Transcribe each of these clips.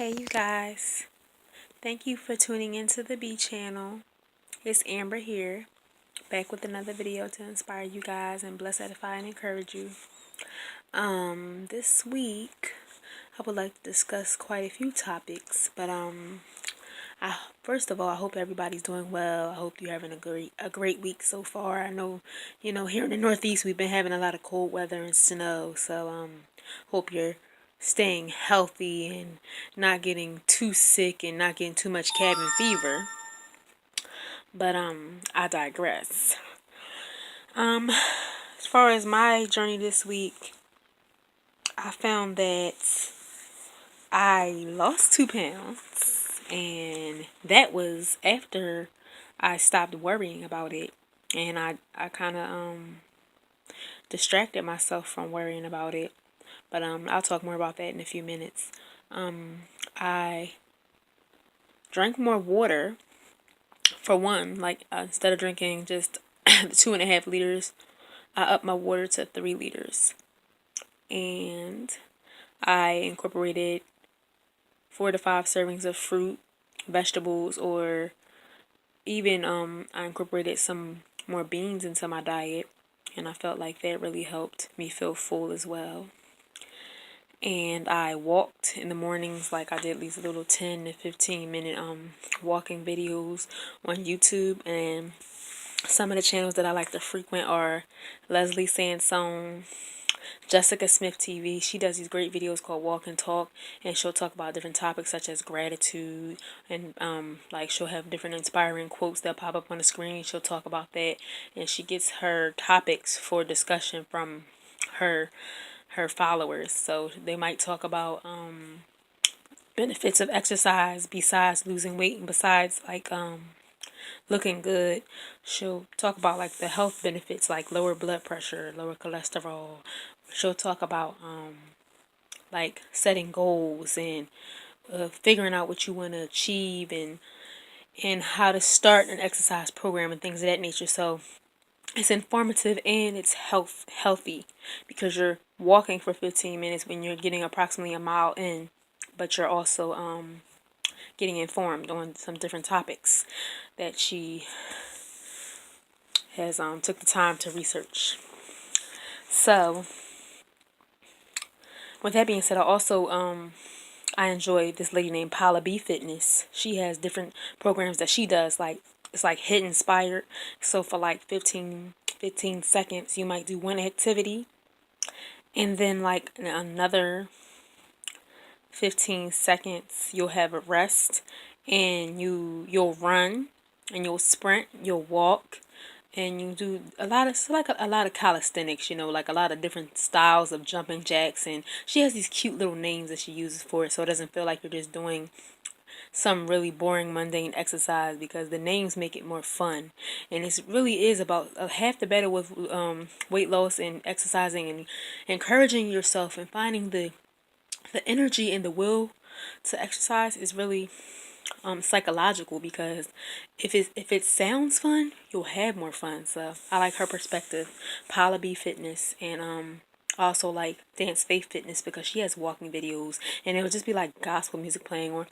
Hey you guys, thank you for tuning into the B channel. It's Amber here, back with another video to inspire you guys and bless, edify, and encourage you. This week I would like to discuss quite a few topics, but first of all, I hope everybody's doing well. I hope you're having a great week so far. I know, here in the Northeast we've been having a lot of cold weather and snow, so hope you're staying healthy and not getting too sick and not getting too much cabin fever. But I digress. As far as my journey this week, I found that I lost 2 pounds, and that was after I stopped worrying about it, and I kind of distracted myself from worrying about it. But I'll talk more about that in a few minutes. I drank more water, for one. Like, instead of drinking just 2.5 liters, I upped my water to 3 liters. And I incorporated 4 to 5 servings of fruit, vegetables, or even I incorporated some more beans into my diet. And I felt like that really helped me feel full as well. And I walked in the mornings. Like, I did these little 10 to 15 minute walking videos on YouTube, and some of the channels that I like to frequent are Leslie Sansone, Jessica Smith TV. She does these great videos called Walk and Talk, and she'll talk about different topics such as gratitude, and like, she'll have different inspiring quotes that pop up on the screen. She'll talk about that, and she gets her topics for discussion from her followers. So they might talk about benefits of exercise besides losing weight, and besides like looking good. She'll talk about like the health benefits, like lower blood pressure, lower cholesterol. She'll talk about like setting goals and figuring out what you want to achieve, and how to start an exercise program and things of that nature. So it's informative and it's healthy, because you're walking for 15 minutes when you're getting approximately a mile in, but you're also getting informed on some different topics that she has took the time to research. So with that being said, I also I enjoy this lady named Paula B Fitness. She has different programs that she does, like it's like hit inspired. So for like 15 seconds you might do one activity, and then like another 15 seconds you'll have a rest, and you'll run, and you'll sprint, you'll walk, and you do a lot of, so like a lot of calisthenics, like a lot of different styles of jumping jacks. And she has these cute little names that she uses for it, so it doesn't feel like you're just doing some really boring, mundane exercise, because the names make it more fun. And it really is about half the battle with weight loss and exercising, and encouraging yourself and finding the energy and the will to exercise is really psychological, because if it sounds fun, you'll have more fun. So I like her perspective, Paula B Fitness. And also like Dance Faith Fitness, because she has walking videos, and it would just be like gospel music playing, or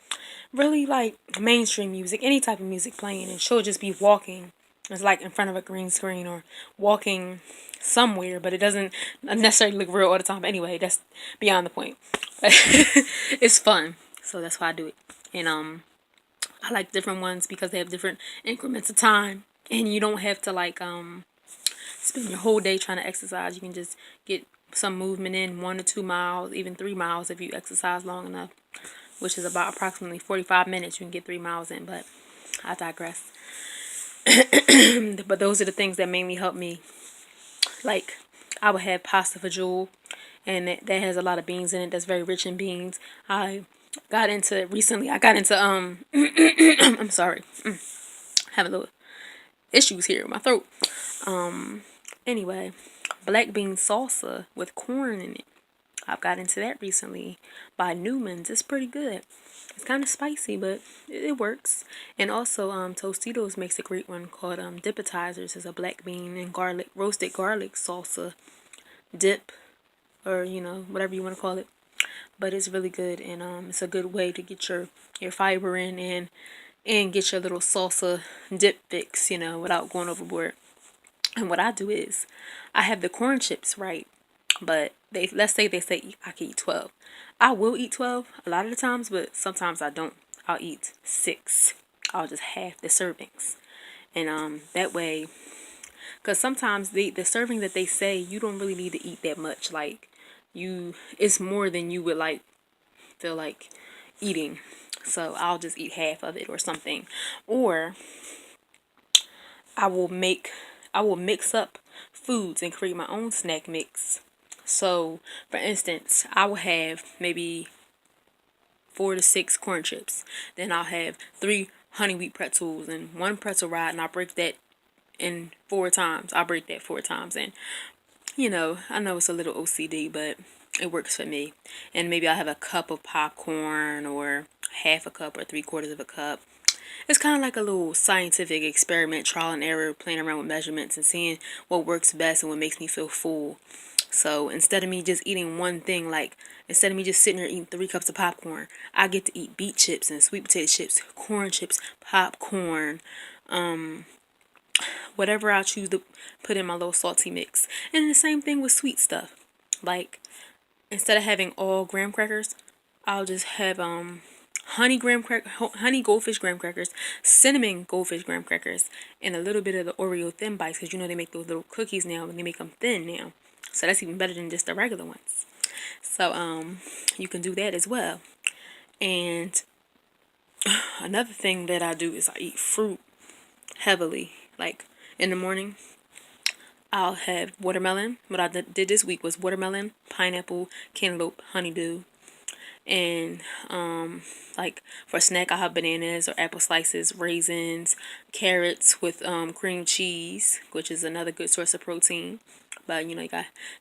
really like mainstream music, any type of music playing, and she'll just be walking. It's like in front of a green screen, or walking somewhere, but it doesn't necessarily look real all the time. But anyway, that's beyond the point. It's fun, so that's why I do it. And I like different ones because they have different increments of time, and you don't have to like spend your whole day trying to exercise. You can just get some movement in, 1 to 2 miles, even 3 miles if you exercise long enough, which is about approximately 45 minutes. You can get 3 miles in, but I digress. But those are the things that mainly help me. Like, I would have pasta fajoule, and that has a lot of beans in it. That's very rich in beans. I got into recently. I got into I'm sorry, having little issues here with my throat. Anyway, black bean salsa with corn in it. I've got into that recently by Newman's. It's pretty good. It's kind of spicy, but it works. And also, Tostitos makes a great one called Dipetizers. It's a black bean and garlic, roasted garlic salsa dip, or whatever you want to call it. but it's really good, and it's a good way to get your fiber in, and get your little salsa dip fix, you know, without going overboard. And what I do is I have the corn chips, right? But let's say they say I can eat 12. I will eat 12 a lot of the times, but sometimes I don't. I'll eat 6. I'll just half the servings. And that way, because sometimes the serving that they say, you don't really need to eat that much. Like, it's more than you would like feel like eating. So I'll just eat half of it or something. Or I will mix up foods and create my own snack mix. So, for instance, I will have maybe 4 to 6 corn chips. Then I'll have 3 honey wheat pretzels and 1 pretzel rod, and I'll break that in 4 times. I'll break that 4 times, and you know, I know it's a little OCD, but it works for me. And maybe I'll have a cup of popcorn, or half a cup, or 3/4 of a cup. It's kind of like a little scientific experiment, trial and error, playing around with measurements and seeing what works best and what makes me feel full. So instead of me just eating one thing, like instead of me just sitting there eating 3 cups of popcorn, I get to eat beet chips and sweet potato chips, corn chips, popcorn, whatever I choose to put in my little salty mix. And the same thing with sweet stuff. Like, instead of having all graham crackers, I'll just have honey goldfish graham crackers, cinnamon goldfish graham crackers, and a little bit of the Oreo thin bites, because you know they make those little cookies now and they make them thin now. So that's even better than just the regular ones. So you can do that as well. And another thing that I do is I eat fruit heavily. Like, in the morning, I'll have watermelon. What I did this week was watermelon, pineapple, cantaloupe, honeydew. And like for a snack, I'll have bananas or apple slices, raisins, carrots with cream cheese, which is another good source of protein. But you know, you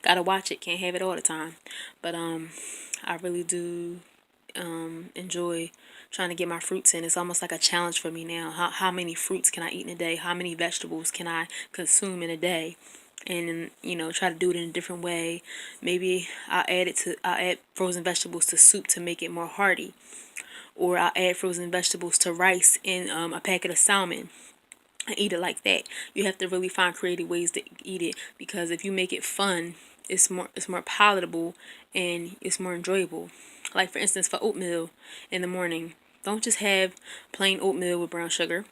gotta watch it. Can't have it all the time. But I really do enjoy trying to get my fruits in. It's almost like a challenge for me now. How many fruits can I eat in a day? How many vegetables can I consume in a day? And you know, try to do it in a different way. Maybe I'll add frozen vegetables to soup to make it more hearty, or I'll add frozen vegetables to rice in a packet of salmon and eat it like that. You have to really find creative ways to eat it, because if you make it fun, it's more palatable and it's more enjoyable. Like, for instance, for oatmeal in the morning, don't just have plain oatmeal with brown sugar.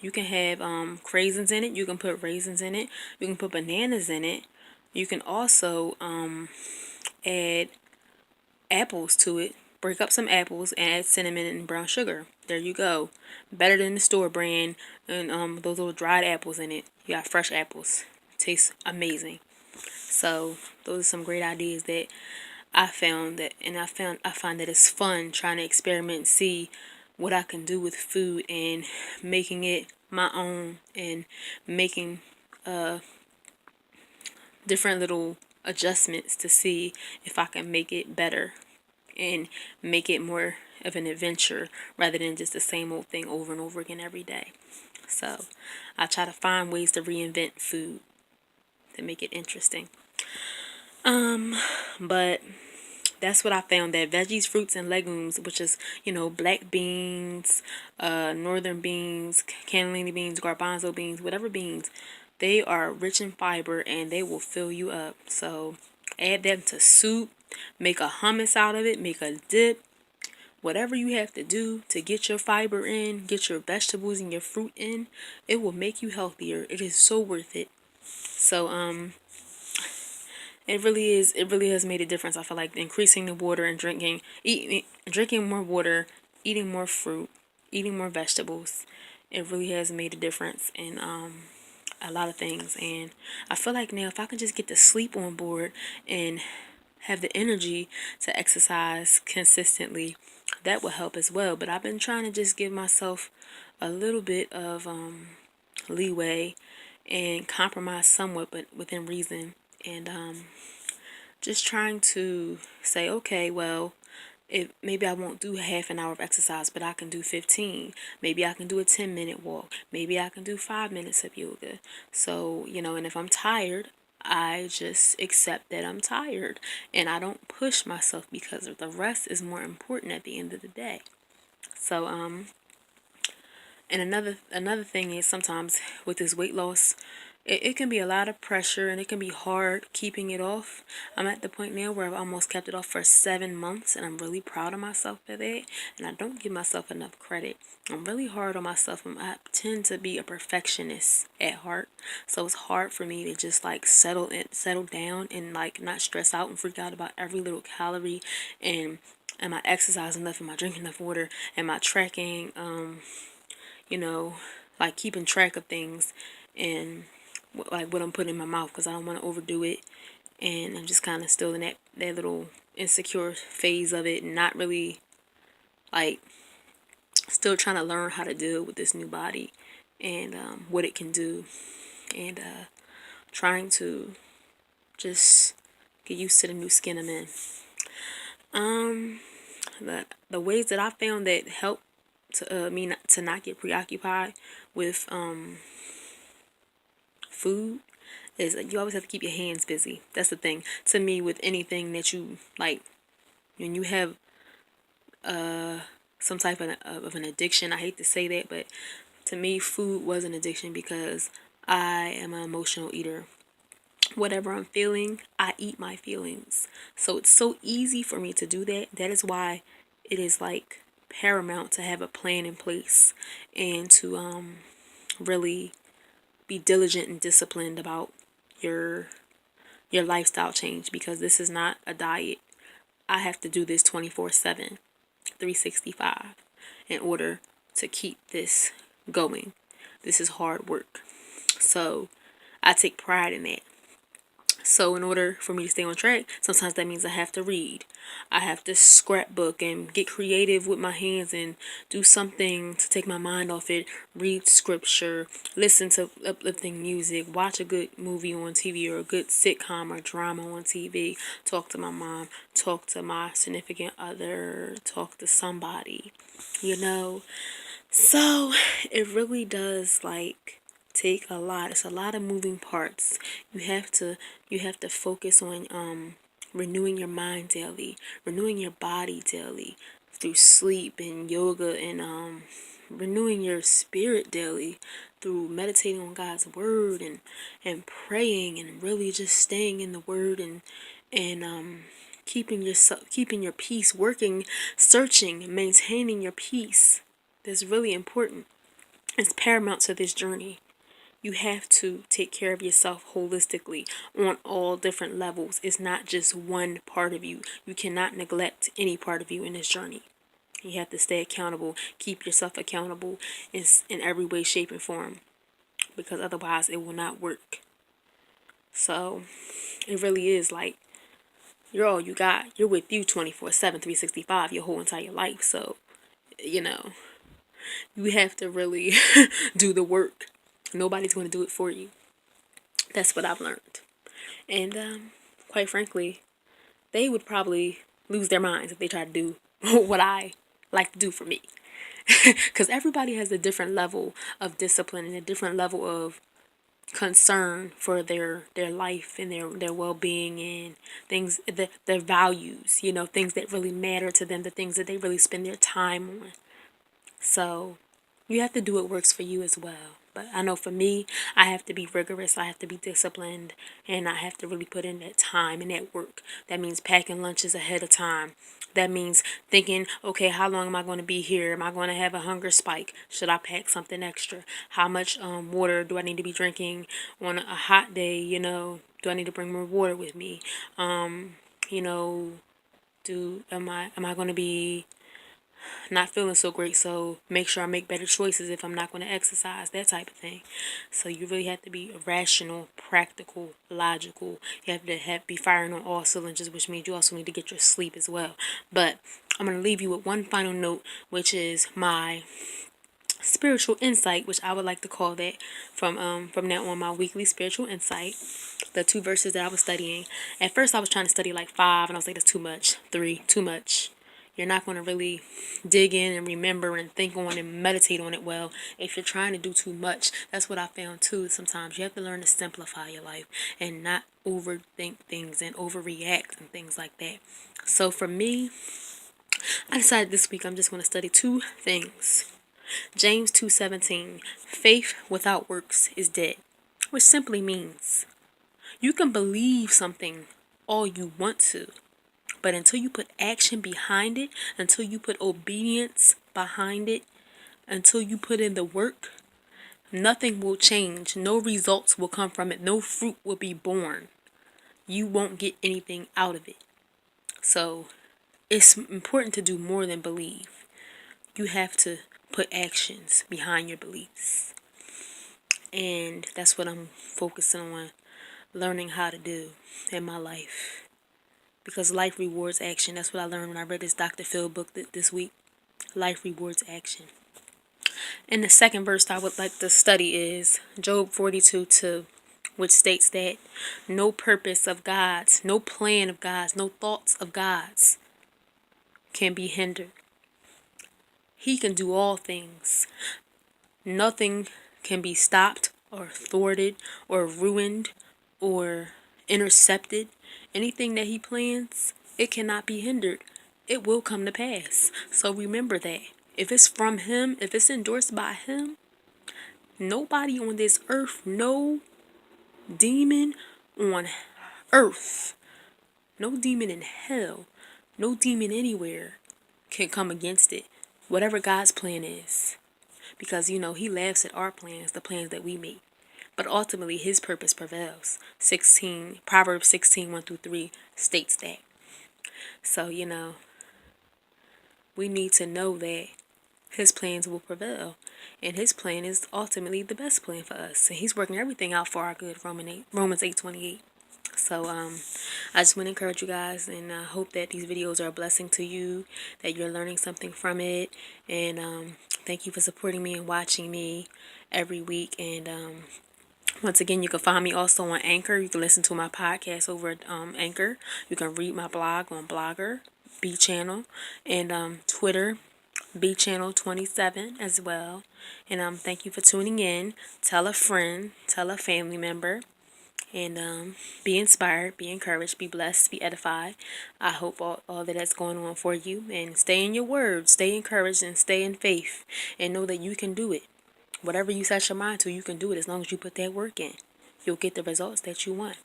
You can have craisins in it. You can put raisins in it. You can put bananas in it. You can also add apples to it. Break up some apples and add cinnamon and brown sugar. There you go. Better than the store brand and those little dried apples in it. You got fresh apples. Tastes amazing. So those are some great ideas that I found I find that it's fun trying to experiment and see what I can do with food and making it my own, and making different little adjustments to see if I can make it better and make it more of an adventure rather than just the same old thing over and over again every day. So I try to find ways to reinvent food to make it interesting. But that's what I found, that veggies, fruits, and legumes, which is, you know, black beans, northern beans, cannellini beans, garbanzo beans, whatever beans, they are rich in fiber and they will fill you up. So add them to soup, make a hummus out of it, make a dip, whatever you have to do to get your fiber in, get your vegetables and your fruit in, it will make you healthier. It is so worth it. So it really has made a difference. I feel like increasing the water and drinking more water, eating more fruit, eating more vegetables, it really has made a difference in a lot of things. And I feel like now if I can just get the sleep on board and have the energy to exercise consistently, that will help as well. But I've been trying to just give myself a little bit of leeway and compromise somewhat, but within reason. And just trying to say, okay, well, maybe I won't do half an hour of exercise, but I can do 15. Maybe I can do a 10-minute walk. Maybe I can do 5 minutes of yoga. So, you know, and if I'm tired, I just accept that I'm tired, and I don't push myself because the rest is more important at the end of the day. So and another thing is, sometimes with this weight loss, it can be a lot of pressure, and it can be hard keeping it off. I'm at the point now where I've almost kept it off for 7 months, and I'm really proud of myself for that. And I don't give myself enough credit. I'm really hard on myself. I tend to be a perfectionist at heart, so it's hard for me to just like settle down and like not stress out and freak out about every little calorie, and am I exercising enough? Am I drinking enough water? Am I tracking? You know, like keeping track of things, and like what I'm putting in my mouth, because I don't want to overdo it. And I'm just kind of still in that little insecure phase of it, and not really like, still trying to learn how to deal with this new body, and what it can do, and trying to just get used to the new skin I'm in. The ways that I found that help to me not get preoccupied with food is you always have to keep your hands busy. That's the thing. To me, with anything that you like, when you have some type of an addiction, I hate to say that, but to me, food was an addiction, because I am an emotional eater. Whatever I'm feeling, I eat my feelings. So it's so easy for me to do that. That is why it is like paramount to have a plan in place, and to really be diligent and disciplined about your lifestyle change, because this is not a diet. I have to do this 24/7, 365 in order to keep this going. This is hard work. So I take pride in that. So in order for me to stay on track, sometimes that means I have to read. I have to scrapbook and get creative with my hands and do something to take my mind off it. Read scripture, listen to uplifting music, watch a good movie on TV or a good sitcom or drama on TV, talk to my mom, talk to my significant other, talk to somebody, you know. So it really does like take a lot. It's a lot of moving parts. You have to focus on renewing your mind daily, renewing your body daily through sleep and yoga, and renewing your spirit daily through meditating on God's word, and praying, and really just staying in the word, and keeping your peace, working, searching, maintaining your peace. That's really important. It's paramount to this journey. You have to take care of yourself holistically on all different levels. It's not just one part of you. You cannot neglect any part of you in this journey. You have to stay accountable, keep yourself accountable in every way, shape, and form, because otherwise it will not work. So it really is like, you're all you got. You're with you 24/7, 365, your whole entire life. So, you know, you have to really do the work. Nobody's going to do it for you. That's what I've learned. And quite frankly, they would probably lose their minds if they tried to do what I like to do for me. Because everybody has a different level of discipline and a different level of concern for their life and their well-being, and things, their values, things that really matter to them, the things that they really spend their time on. So you have to do what works for you as well. But I know for me, I have to be rigorous, I have to be disciplined, and I have to really put in that time and that work. That means packing lunches ahead of time. That means thinking, okay, how long am I going to be here? Am I going to have a hunger spike? Should I pack something extra? How much water do I need to be drinking on a hot day? Do I need to bring more water with me? You know, am I going to be not feeling so great, so make sure I make better choices if I'm not going to exercise, that type of thing. So you really have to be rational, practical, logical. You have to be firing on all cylinders, which means you also need to get your sleep as well. But I'm going to leave you with one final note, which is my spiritual insight, which I would like to call that from now on, my weekly spiritual insight. The 2 verses that I was studying. At first I was trying to study like 5, and I was like, that's too much. 3, too much. You're not going to really dig in and remember and think on and meditate on it well if you're trying to do too much. That's what I found too. Sometimes you have to learn to simplify your life and not overthink things and overreact and things like that. So for me, I decided this week I'm just going to study two things. James 2:17, faith without works is dead, which simply means you can believe something all you want to, but until you put action behind it, until you put obedience behind it, until you put in the work, nothing will change. No results will come from it. No fruit will be born. You won't get anything out of it. So it's important to do more than believe. You have to put actions behind your beliefs. And that's what I'm focusing on learning how to do in my life. Because life rewards action. That's what I learned when I read this Dr. Phil book this week. Life rewards action. And the second verse I would like to study is Job 42:2, which states that no purpose of God's, no plan of God's, no thoughts of God's can be hindered. He can do all things. Nothing can be stopped or thwarted or ruined or intercepted. Anything that he plans, it cannot be hindered. It will come to pass. So remember that. If it's from him, if it's endorsed by him, nobody on this earth, no demon on earth, no demon in hell, no demon anywhere can come against it. Whatever God's plan is. Because, he laughs at our plans, the plans that we make. But ultimately, his purpose prevails. Proverbs 16:1-3 states that. So, we need to know that his plans will prevail. And his plan is ultimately the best plan for us. And he's working everything out for our good, Romans 8:28. So, I just want to encourage you guys, and I hope that these videos are a blessing to you, that you're learning something from it. And thank you for supporting me and watching me every week. And once again, you can find me also on Anchor. You can listen to my podcast over at Anchor. You can read my blog on Blogger, B.E.Channel, and Twitter, BEEChannel27 as well. And thank you for tuning in. Tell a friend, tell a family member. And be inspired, be encouraged, be blessed, be edified. I hope all that's going on for you. And stay in your word, stay encouraged, and stay in faith. And know that you can do it. Whatever you set your mind to, you can do it as long as you put that work in. You'll get the results that you want.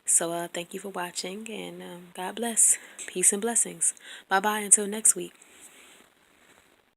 So thank you for watching, and God bless. Peace and blessings. Bye-bye until next week.